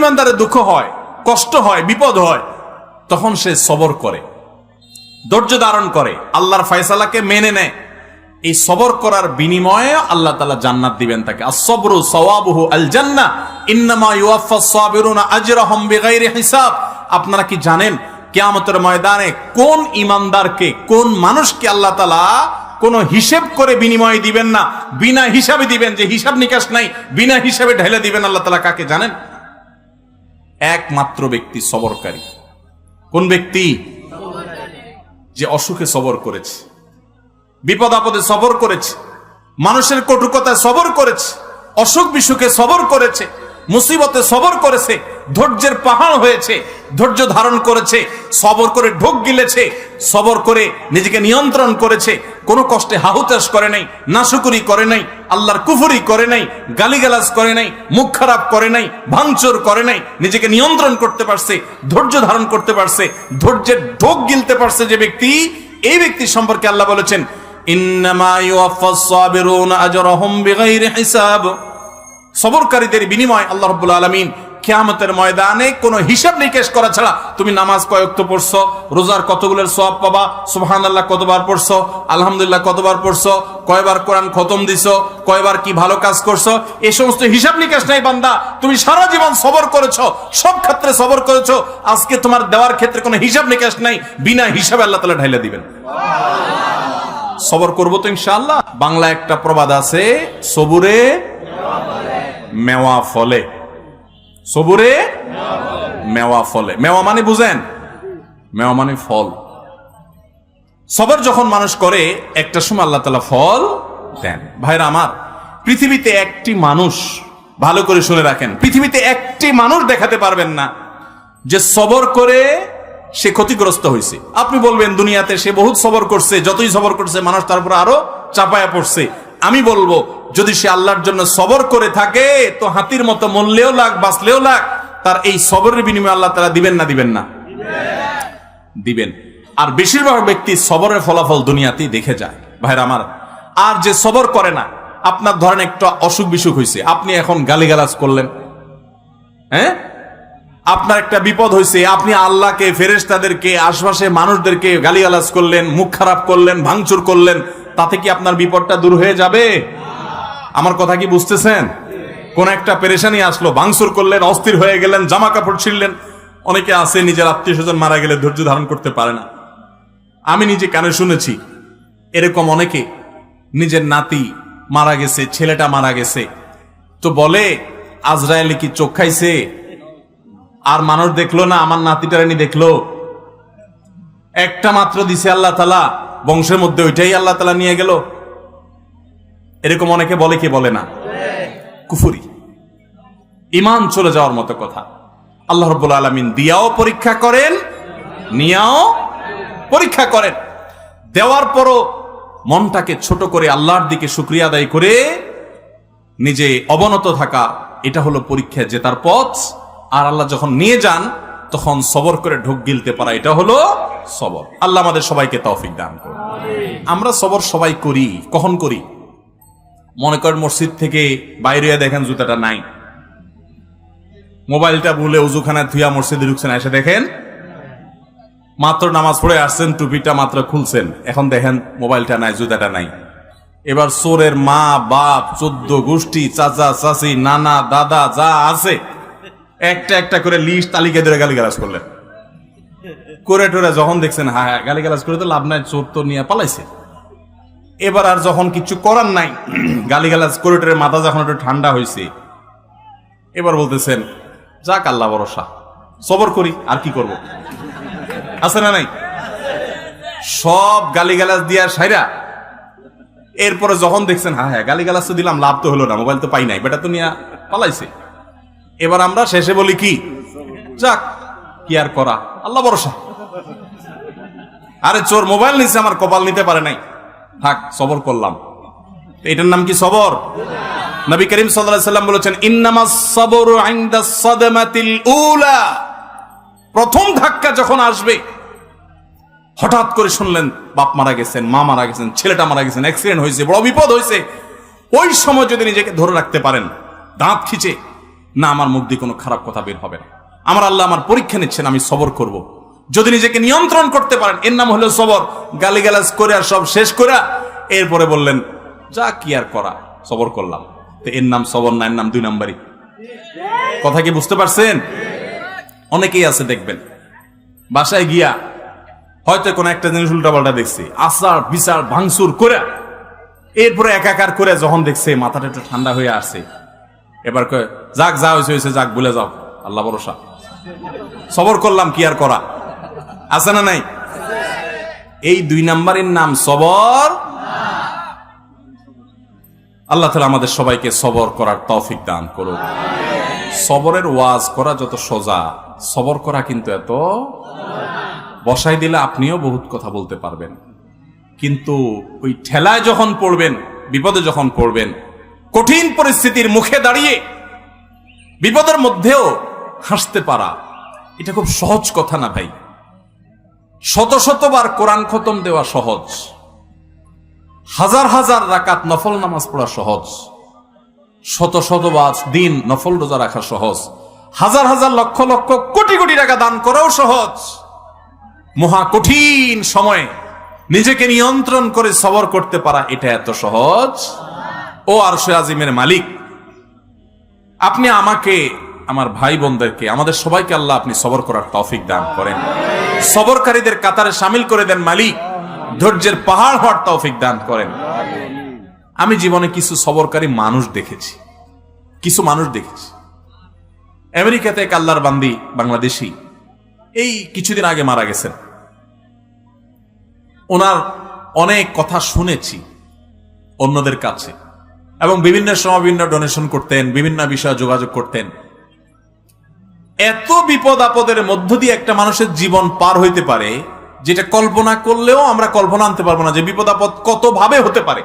ইমানদারের দুঃখ হয়, কষ্ট হয়, বিপদ হয়, তখন সে সবর করে, ধৈর্য ধারণ করে, আল্লাহর ফয়সালাকে মেনে নেয়। এই সবর করার বিনিময়ে আল্লাহ তাআলা জান্নাত দিবেন তাকে। আস-সাবরু সাওয়াবুহু আল জান্নাহ ইন্নামা ইউওয়াফাস সাবিরুনা আজরাহুম বিগাইরি হিসাব। আপনারা কি জানেন কিয়ামতের ময়দানে কোন ইমানদারকে, কোন মানুষকে আল্লাহ তাআলা কোন হিসাব করে বিনিময় দিবেন না, বিনা হিসাবে দিবেন, যে হিসাব নিকাশ নাই, বিনা হিসাবে ঢেলে দিবেন আল্লাহ তাআলা কাকে জানেন? একমাত্র ব্যক্তি সবরকারী। কোন ব্যক্তি? যে অসুখে সবর করেছে, বিপদ আপদে সবর করেছে, মানুষের কটুকতায় সবর করেছে, অসুখ বিসুখে সবর করেছে, মুসিবতে সবর করেছে, ধৈর্যের পাহাড় হয়েছে, ধৈর্য ধারণ করেছে, সবর করে ঢোক গিলেছে, সবর করে নিজেকে নিয়ন্ত্রণ করেছে, কোনো কষ্টে হাহুতাশ করে নাই, নাশুকুরি করে নাই, আল্লাহর কুফরি করে নাই, গালিগালাজ করে নাই, মুখ খারাপ করে নাই, ভাঙচুর করে নাই, নিজেকে নিয়ন্ত্রণ করতে পারছে, ধৈর্য ধারণ করতে পারছে, ধৈর্যের ঢোক গিলতে পারছে যে ব্যক্তি, এই ব্যক্তি সম্পর্কে আল্লাহ বলেছেন ইন্নামা ইউওয়াফাস সাবিরুনা আজরাহুম বিগাইরি হিসাব। সবরকারীদের বিনিময় আল্লাহ রাব্বুল আলামিন কিয়ামতের ময়দানে কোনো হিসাব নিকেশ করা ছাড়া, তুমি নামাজ কয় ওয়াক্ত পড়ছো, রোজার কতগুলোর সওয়াব পাবা, সুবহানাল্লাহ কতবার পড়ছো, আলহামদুলিল্লাহ কতবার পড়ছো, কয়বার কোরআন খতম দিছো, কয়বার কি ভালো কাজ করছো, এই সমস্ত হিসাব নিকেশ নাই বান্দা। তুমি সারা জীবন সবর করেছো, সব ক্ষেত্রে সবর করেছো, আজকে তোমার দেওয়ার ক্ষেত্রে কোনো হিসাব নিকেশ নাই, বিনা হিসাবে আল্লাহ তাআলা ঢাইলা দিবেন। সবর করবো তো ইনশাআল্লাহ। বাংলা একটা প্রবাদ আছে, সবুরে মেওয়া ফলে। সবুরে মেওয়া ফলে। মেওয়া মানে বুঝেন? মেওয়া মানে ফল। সবর যখন মানুষ করে একটা সময় আল্লাহ তাআলা ফল দেন। ভাইরা আমার, পৃথিবীতে একটি মানুষ, ভালো করে শুনে রাখেন, পৃথিবীতে একটি মানুষ দেখাতে পারবেন না যে সবর করে সে ক্ষতিগ্রস্ত হয়েছে। আপনি বলবেন দুনিয়াতে সে বহুত সবর করছে, যতই সবর করছে মানুষ তার উপর আরো চাপায়া পড়ছে। আমি বলবো যদি সে আল্লাহর জন্য সবর করে থাকে তো হাতির মতো মরলেও লাগ, বাঁচলেও লাগ, তার এই সবরের বিনিময়ে আল্লাহ তাআলা দিবেন না দিবেন না? দিবেন। আর বেশিরভাগ ব্যক্তি সবরের ফলাফল দুনিয়াতেই দেখে যায়। ভাইরা আমার, আর যে সবর করে না, আপনার ধরেন একটা অসুখ বিসুখ হয়েছে, আপনি এখন গালিগালাজ করলেন, হ্যাঁ, আপনার একটা বিপদ হয়েছে, আপনি আল্লাহকে, ফেরেশতাদেরকে, আশপাশে মানুষদেরকে গালিগালাজ করলেন, মুখ খারাপ করলেন, ভাঙচুর করলেন, তাতে কি আপনার বিপদটা দূর হয়ে যাবে? আমার কথা কি বুঝতেছেন? কোন একটা পেরেশানি আসলো, ভাঙচুর করলেন, অস্থির হয়ে গেলেন, জামা কাপড় ছিঁড়লেন। অনেকে আছে নিজের আত্মীয় স্বজন মারা গেলে ধৈর্য ধারণ করতে পারে না। আমি নিজে কানে শুনেছি এরকম অনেকে, নিজের নাতি মারা গেছে, ছেলেটা মারা গেছে, তো বলে আজরায়েল কি চোখ খাইছে? আর মানুষ দেখলো না, আমার নাতিটারানি দেখলো, একটা মাত্র দিছে আল্লাহ তাআলা, বংশের মধ্যে ওইটাই আল্লাহ তাআলা নিয়ে গেল। এরকম অনেকে বলে, কি বলে না? কুফরি, ঈমান চলে যাওয়ার মতো কথা। আল্লাহ রাব্বুল আলামিন দিয়াও পরীক্ষা করেন, নিয়াও পরীক্ষা করেন। দেওয়ার পরও মনটাকে ছোট করে আল্লাহর দিকে শুকরিয়া আদায় করে নিজে অবনত থাকা, এটা হলো পরীক্ষায় জেতার পথ। আর আল্লাহ যখন নিয়ে যান তখন সবর করে ঢোক গিলতে পারা, এটা হলো সবর। আল্লাহ আমাদের সবাইকে তৌফিক দান করুন। আমরা সবর সবাই করি। কখন করি? মনে করেন মসজিদ থেকে বাইরে দেখেন জুতাটা নাই, মোবাইলটা ভুলে উজুখানায় থুইয়া মসজিদে ঢুকছেন, এসে দেখেন মাত্র নামাজ পড়ে আসছেন, টুপিটা মাত্র খুলছেন, এখন দেখেন মোবাইলটা নাই, জুতাটা নাই। এবার চোরের মা বাপ, 14 গোষ্ঠী, চাচা চাচি, নানা দাদা যা আছে একটা একটা করে লিস্ট তালিকা ধরে গালিগালাজ করলেন। করে টোরে যখন দেখছেন হ্যাঁ গালিগালাজ করে তো লাভ নাই, চোর তো নিয়ে পালাইছে। এবার আর যখন কিছু করার নাই, গালিগালাজ করে টোরে মাথা যখন একটু ঠান্ডা হয়েছে, এবার বলতেছেন যাক আল্লাহ ভরসা, সবর করি, আর কি করব। আছে না নাই? সব গালিগালাজ দিয়া সাইরা এরপরে যখন দেখছেন হ্যাঁ গালিগালাজ তো দিলাম, লাভ তো হলো না, মোবাইল তো পাই নাই, বেটা তো নিয়ে পালাইছে। এবার আমরা শেষে বলি কি, যাক কি আর করা, আল্লাহ ভরসা। আরে চোর মোবাইল নিছে, আমার কপাল নিতে পারে নাই, থাক সবর করলাম। এটার নাম কি সবর? নবী করিম সাল্লাল্লাহু আলাইহি ওয়াসাল্লাম বলেছেন ইন্নামাস সাবরু ইনদাস সাদমাতিল উলা। প্রথম ধাক্কা যখন আসবে, হঠাৎ করে শুনলেন বাপ মারা গেছেন, মা মারা গেছেন, ছেলেটা মারা গেছেন, অ্যাক্সিডেন্ট হয়েছে, বড় বিপদ হয়েছে, ওই সময় যদি নিজেকে ধরে রাখতে পারেন, দাঁত খিচে না, আমার মুখ দিয়ে কোনো খারাপ কথা বের হবে না, আমার আল্লাহ আমার পরীক্ষা নিচ্ছেন, আমি সবর করব। যদি নিজেকে নিয়ন্ত্রণ করতে পারেন, এর নাম হলো সবর। গালিগালাজ করে আর সব শেষ করে এরপরে বললেন যা কি আর করা, সবর করলাম, তো এর নাম সবর না, এর নাম 2 নাম্বারই। কথা কি বুঝতে পারছেন? অনেকেই আছে দেখবেন বাসায় গিয়া হয়তো কোনো একটা জিনিস উল্টাপাল্টা দেখছে, আচার বিচার ভাঙচুর করে এরপরে একাকার করে যখন দেখছে মাথাটা একটু ঠান্ডা হয়ে আসছে, এবার কয় যাক যা হয়েছে যাক, ভুলে যাও, আল্লাহ ভরসা, সবর করলাম, কি আর করা, আছে না নাই? এই 2 নাম্বারের নাম সবর। আল্লাহ তাআলা আমাদের সবাইকে সবর করার তৌফিক দান করুন। সবরের ওয়াজ করা যত সোজা, সবর করা কিন্তু এত। বসাই দিলে আপনিও বহুত কথা বলতে পারবেন, কিন্তু ওই ঠেলায় যখন পড়বেন, বিপদে যখন পড়বেন, কঠিন পরিস্থিতির মুখে দাঁড়িয়ে বিপদের মধ্যেও হাসতে পারা, এটা খুব সহজ কথা না ভাই। শত শতবার কোরআন খতম দেওয়া সহজ, হাজার হাজার রাকাত নফল নামাজ পড়া সহজ, শত শতবার দিন নফল রোজা রাখা সহজ, হাজার হাজার লক্ষ লক্ষ কোটি কোটি টাকা দান করাও সহজ। মহা কঠিন সময়ে নিজেকে নিয়ন্ত্রণ করে সবর করতে পারা, এটা এত সহজ। ও আরশে আজিমের মালিক, আপনি আমাকে, আমার ভাই বোনদেরকে, আমাদের সবাইকে আল্লাহ আপনি সবর করার তৌফিক দান করেন, সবরকারীদের কাতারে শামিল করে দেন মালিক, ধৈর্যের পাহাড় হওয়ার তৌফিক দান করেন। আমি জীবনে কিছু সবরকারী মানুষ দেখেছি, কিছু মানুষ দেখেছি। আমেরিকাতে এক আল্লাহর বান্দি বাংলাদেশী এই কিছুদিন আগে মারা গেছেন। ওনার অনেক কথা শুনেছি অন্যদের কাছে, এবং বিভিন্ন সময় বিভিন্ন ডোনেশন করতেন, বিভিন্ন বিষয়ে যোগাযোগ করতেন। এত বিপদ আপদের মধ্য দিয়ে একটা মানুষের জীবন পার হইতে পারে, যেটা কল্পনা করলেও আমরা কল্পনা আনতে পারবো না যে বিপদ আপদ কত ভাবে হতে পারে।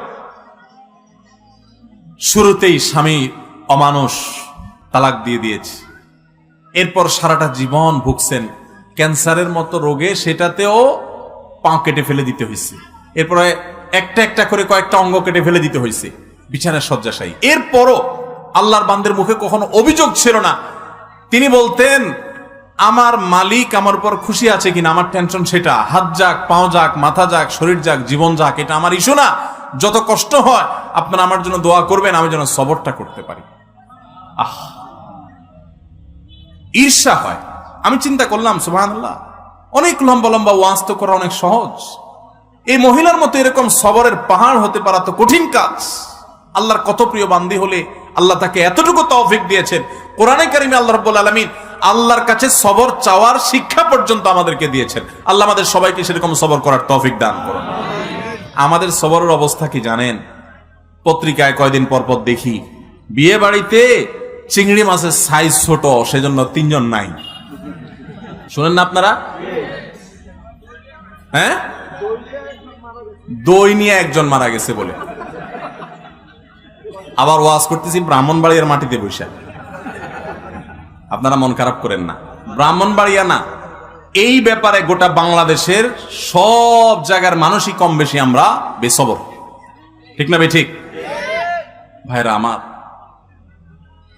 শুরুতেই স্বামী অমানুষ, তালাক দিয়ে দিয়েছে, এরপর সারাটা জীবন ভুগছেন ক্যান্সারের মতো রোগে, সেটাতেও পা কেটে ফেলে দিতে হয়েছে, এরপরে একটা একটা করে কয়েকটা অঙ্গ কেটে ফেলে দিতে হয়েছে, বিছানায় শয্যাশায়ী। এরপরও আল্লাহর বান্দের মুখে কখনো অভিযোগ ছিল না। তিনি বলতেন আমার মালিক আমার উপর খুশি আছে কিনা, আমার টেনশন সেটা, হাত যাক, পাও যাক, মাথা যাক, শরীর যাক, জীবন যাক, এটা আমার ইস্যু না। যত কষ্ট হয় আপনারা আমার জন্য দোয়া করবেন, আমি যেন সবরটা করতে পারি। ঈর্ষা হয়। আমি চিন্তা করলাম সুবহানাল্লাহ, অনেক লম্বা লম্বা ওয়াজ তো করা অনেক সহজ, এই মহিলার মতো এরকম সবরের পাহাড় হতে পারা তো কঠিন কাজ। আল্লাহর কত প্রিয় বান্দি হলে আল্লাহ তাকে এতটুকু তৌফিক দিয়েছেন। কোরআনে কারিমে আল্লাহ রাব্বুল আলামিন আল্লাহর কাছে সবর চাওয়ার শিক্ষা পর্যন্ত আমাদেরকে দিয়েছেন। আল্লাহ আমাদের সবাইকে সেরকম সবর করার তৌফিক দান করুন। আমাদের সবরের অবস্থা কি জানেন? পত্রিকায় কয়দিন পর পর দেখি বিয়ে বাড়িতে চিংড়ি মাছের সাইজ ছোট, সেজন্য 3 জন নাই। শুনেন না আপনারা? হ্যাঁ, দই নিয়ে 1 জন মারা গেছে বলে। আবার ওয়াজ করতেছি ব্রাহ্মণবাড়িয়ার মাটিতে বসে। আপনারা মন খারাপ করেন না, ব্রাহ্মণবাড়িয়া না, এই ব্যাপারে গোটা বাংলাদেশের সব জায়গার মানুষই কম বেশি আমরা বেসবর, ঠিক না ঠিক? ভাইরা আমার,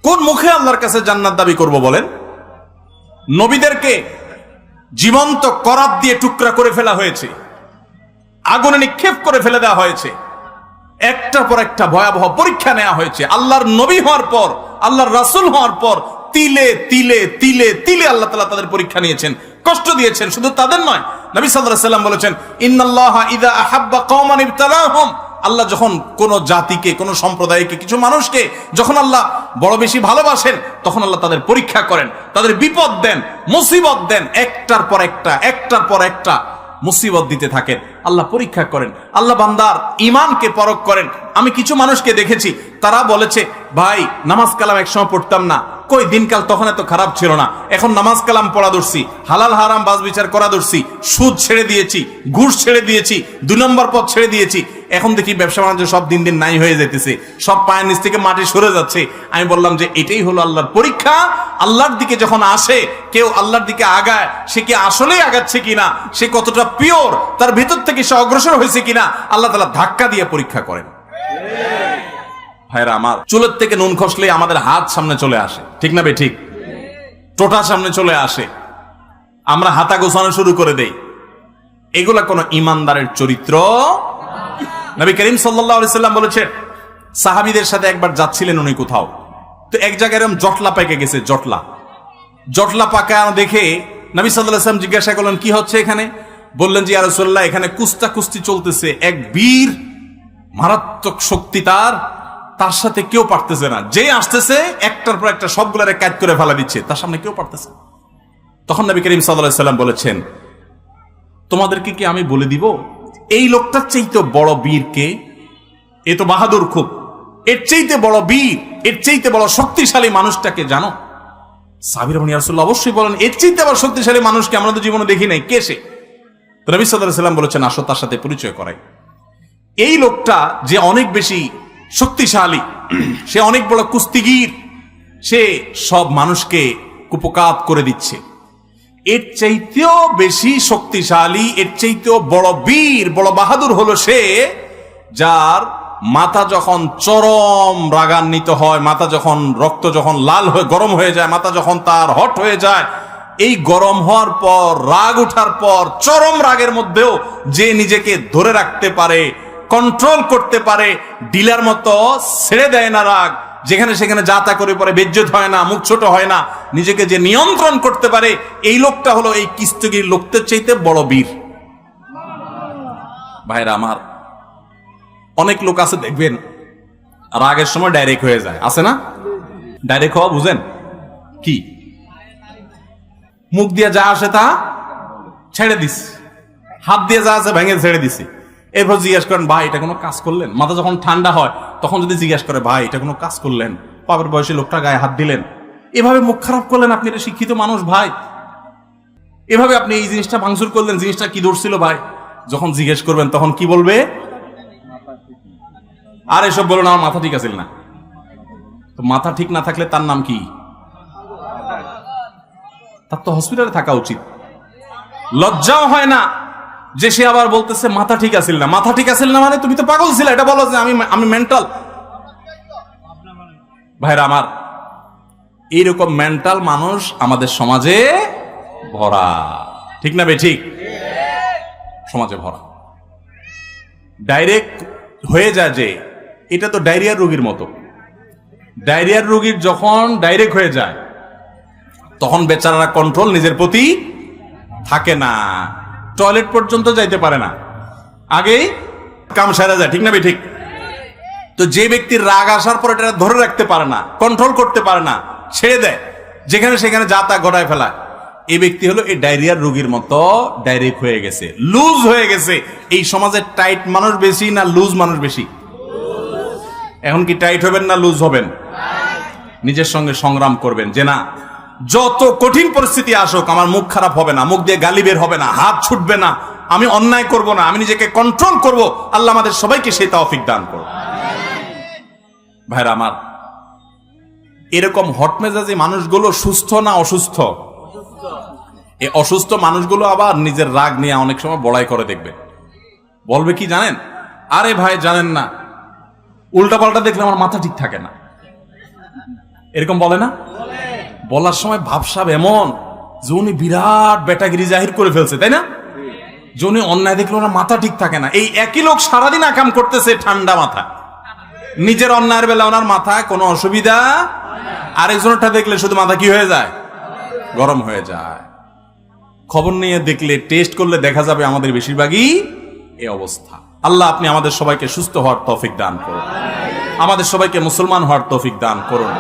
কোন মুখে আল্লাহর কাছে জান্নাত দাবি করব বলেন? নবীদেরকে জীবন্ত করাত দিয়ে টুকরা করে ফেলা হয়েছে, আগুনে নিক্ষেপ করে ফেলে দেওয়া হয়েছে, একটার পর একটা ভয়াবহ পরীক্ষা নেওয়া হয়েছে। আল্লাহর নবী হওয়ার পর, আল্লাহর রাসূল হওয়ার পর তিলে তিলে তিলে তিলে আল্লাহ তাআলা তাদের পরীক্ষা নিয়েছেন, কষ্ট দিয়েছেন। শুধু তাদের নয়, নবী সাল্লাল্লাহু আলাইহি ওয়াসাল্লাম বলেছেন ইন্নাল্লাহা ইযা আহাব্বা কওমান ইবতালাহুম, আল্লাহ যখন কোন জাতিকে, কোন সম্প্রদায়কে, কিছু মানুষকে যখন আল্লাহ বড় বেশি ভালোবাসেন, তখন আল্লাহ তাদের পরীক্ষা করেন, তাদের বিপদ দেন, মুসিবত দেন, একটার পর একটা, একটার পর একটা মুসিবত দিতে থাকেন, আল্লাহ পরীক্ষা করেন, আল্লাহ বান্দার ঈমানকে পরখ করেন। আমি কিছু মানুষকে দেখেছি, তারা বলেছে ভাই নামাজ কালাম একসময় পড়তাম না, কই দিনকাল তখন এত খারাপ ছিল না, এখন নামাজ কালাম পড়া ধরছি, হালাল হারাম বাজ বিচার করা ধরছি, সুদ ছেড়ে দিয়েছি, ঘুষ ছেড়ে দিয়েছি, 2 নম্বর পথ ছেড়ে দিয়েছি, এখন দেখি ব্যবসা বাণিজ্য সব দিন দিন নাই হয়ে যেতেছে, সব পায়ের নিচ থেকে মাটি সরে যাচ্ছে। আমি বললাম যে এটাই হলো আল্লাহর পরীক্ষা। আল্লাহর দিকে যখন আসে কেউ, আল্লাহর দিকে আগায়, সে কি আসলেই আগাচ্ছে কিনা, সে কতটা পিওর, তার ভিতর থেকে সে অগ্রসর হয়েছে কিনা, আল্লাহ তাআলা ধাক্কা দিয়ে পরীক্ষা করেন। ভাইরা আমার, চুলের থেকে নুন খসলে আমাদের হাত সামনে চলে আসে, ঠিক না বে ঠিক? টোটা সামনে চলে আসে, আমরা হাতা গোছানো শুরু করে দেই। এগুলা কোন ইমানদারের চরিত্র। নবী করিম সাল্লাল্লাহু আলাইহি সাল্লাম বলেছেন, সাহাবীদের সাথে একবার যাচ্ছিলেন উনি কোথাও, তো এক জায়গায় এরকম জটলা পেকে গেছে, জটলা পাকা দেখে নবী সাল্লাল্লাহু আলাইহি সাল্লাম জিজ্ঞাসা করলেন, কি হচ্ছে এখানে? বললেন যে ইয়া রাসূলুল্লাহ, এখানে কুস্তি চলতেছে, এক বীর মারাত্মক শক্তি, তার সাথে কেউ পারতেছে না, যে আসতেছে একটার পর একটা সবগুলারে কাট করে ফেলা দিচ্ছে, তার সামনে কেউ পারতেছে। তখন নবী করিম সাল্লাল্লাহু আলাইহি সাল্লাম বলেছেন, তোমাদেরকে কি আমি বলে দিব এই লোকটার চাইতে বড় বীর কে? এ তো বাহাদুর খুব, এর চাইতে বড় বীর, এর চাইতে বড় শক্তিশালী মানুষটাকে জানো? সাহাবীরা বলেন, ইয়া রাসূলুল্লাহ, অবশ্যই বলেন, এর চাইতে আবার শক্তিশালী মানুষকে আমরা তো জীবনে দেখি নাই, কে সে? তো নবী সাল্লাল্লাহু আলাইহি সাল্লাম বলেছেন, আসো তার সাথে পরিচয় করাই। এই লোকটা যে অনেক বেশি শক্তিশালী, সে অনেক বড় কুস্তিগীর, সে সব মানুষকে কুপকাত করে দিচ্ছে। এর চাইতেও বেশি শক্তিশালী, এর চাইতেও বড় বীর, বড় বাহাদুর হলো সে, যার মাথা যখন চরম রাগান্বিত হয়, মাথা যখন রক্ত যখন লাল হয়ে গরম হয়ে যায়, মাথা যখন তার হট হয়ে যায়, এই গরম হওয়ার পর, রাগ ওঠার পর, চরম রাগের মধ্যেও যে নিজেকে ধরে রাখতে পারে, কন্ট্রোল করতে পারে, ডিলার মতো ছেড়ে দেয় না রাগ, যেখানে সেখানে যা তা করে পরে বেজ্জত হয় না, মুখ ছোট হয় না, নিজেকে যে নিয়ন্ত্রণ করতে পারে, এই লোকটা হলো এই কুস্তিগীর লোকদের চাইতে বড় বীর। ভাইরা আমার, অনেক লোক আছে দেখবেন রাগের সময় ডাইরেক্ট হয়ে যায়, আছে না? ডাইরেক্ট হওয়া বুঝেন কি? মুখ দিয়ে যা আসে তা ছেড়ে দিস, হাত দিয়ে যা আছে ভেঙে ছেড়ে দিছি। এরপর জিজ্ঞাসা করেন, ভাই এটা কোনো কাজ করলেন? মাথা যখন ঠান্ডা হয় তখন যদি জিজ্ঞাসা করে, ভাই এটা কোনো কাজ করলেন? পাপের বয়সে লোকটা গায়ে হাত দিলেন, এভাবে মুখ খারাপ করলেন, আপনি এটা শিক্ষিত মানুষ ভাই, এভাবে আপনি এই জিনিসটা ভাঙচুর করলেন, জিনিসটা কি ধরছিল ভাই? যখন জিজ্ঞেস করবেন তখন কি বলবে? আর এসব বলো না, আমার মাথা ঠিক আছিল না। তো মাথা ঠিক না থাকলে তার নাম কি? তার তো হসপিটালে থাকা উচিত। লজ্জাও হয় না যে সে আবার বলতেছে মাথা ঠিক আছিল না। মাথা ঠিক আছিল না মানে তুমি তো পাগল ছিলে, এটা বলো যে আমি মেন্টাল। ভাইরা আমার, এইরকম মেন্টাল মানুষ আমাদের সমাজে ভরা, ঠিক না বে ঠিক? সমাজে ভরা। ডাইরেক্ট হয়ে যায় যে এটা তো ডায়রিয়ার রোগীর মতো। ডায়রিয়ার রোগীর যখন ডাইরেক্ট হয়ে যায় তখন বেচারারা কন্ট্রোল নিজের প্রতি থাকে না, টয়লেট পর্যন্ত যাইতে পারে না, আগেই কাম সেরে যায়, ঠিক না বে ঠিক? তো যে ব্যক্তির রাগ আসার পর এটা ধরে রাখতে পারে না, কন্ট্রোল করতে পারে না, ছেড়ে দেয়, যেখানে সেখানে যা তা গড়ায় ফেলায়, এই ব্যক্তি হলো এই ডায়রিয়ার রোগীর মতো ডাইরেক্ট হয়ে গেছে, লুজ হয়ে গেছে। এই সমাজে টাইট মানুষ বেশি না লুজ মানুষ বেশি? এখন কি টাইট হবেন না লুজ হবেন? নিজের সঙ্গে সংগ্রাম করবেন যে না, যত কঠিন পরিস্থিতি আসুক আমার মুখ খারাপ হবে না, মুখ দিয়ে গালি বের হবে না, হাত ছুটবে না, আমি অন্যায় করব না, আমি নিজেকে কন্ট্রোল করব। আল্লাহ আমাদের সবাইকে সেই তৌফিক দান করুন। ভাইরা আমার, এরকম হটমেজাজি মানুষগুলো সুস্থ না অসুস্থ? এই অসুস্থ মানুষগুলো আবার নিজের রাগ নিয়ে অনেক সময় বড়াই করে দেখবে, বলবে কি জানেন? আরে ভাই জানেন না, উল্টা পাল্টা দেখলে আমার মাথা ঠিক থাকে না, এরকম বলে না? বলার সময় ভাবসাব এমন যে উনি বিরাট বেটাগিরি জাহির করে ফেলছে, তাই না? যে উনি অন্যায় দেখলে ওনার মাথা ঠিক থাকে না। এই একই লোক সারাদিন আকাম করতেছে ঠান্ডা মাথা, নিজের অন্যায়ের বেলা ওনার মাথায় কোনো অসুবিধা, আরেকজনটা দেখলে শুধু মাথা কি হয়ে যায়? গরম হয়ে যায়। খবর নিয়ে দেখলে, টেস্ট করলে দেখা যাবে আমাদের বেশিরভাগই এই অবস্থা। আল্লাহ আপনি আমাদের সবাইকে সুস্থ হওয়ার তৌফিক দান করুন, আমাদের সবাইকে মুসলমান হওয়ার তৌফিক দান করুন।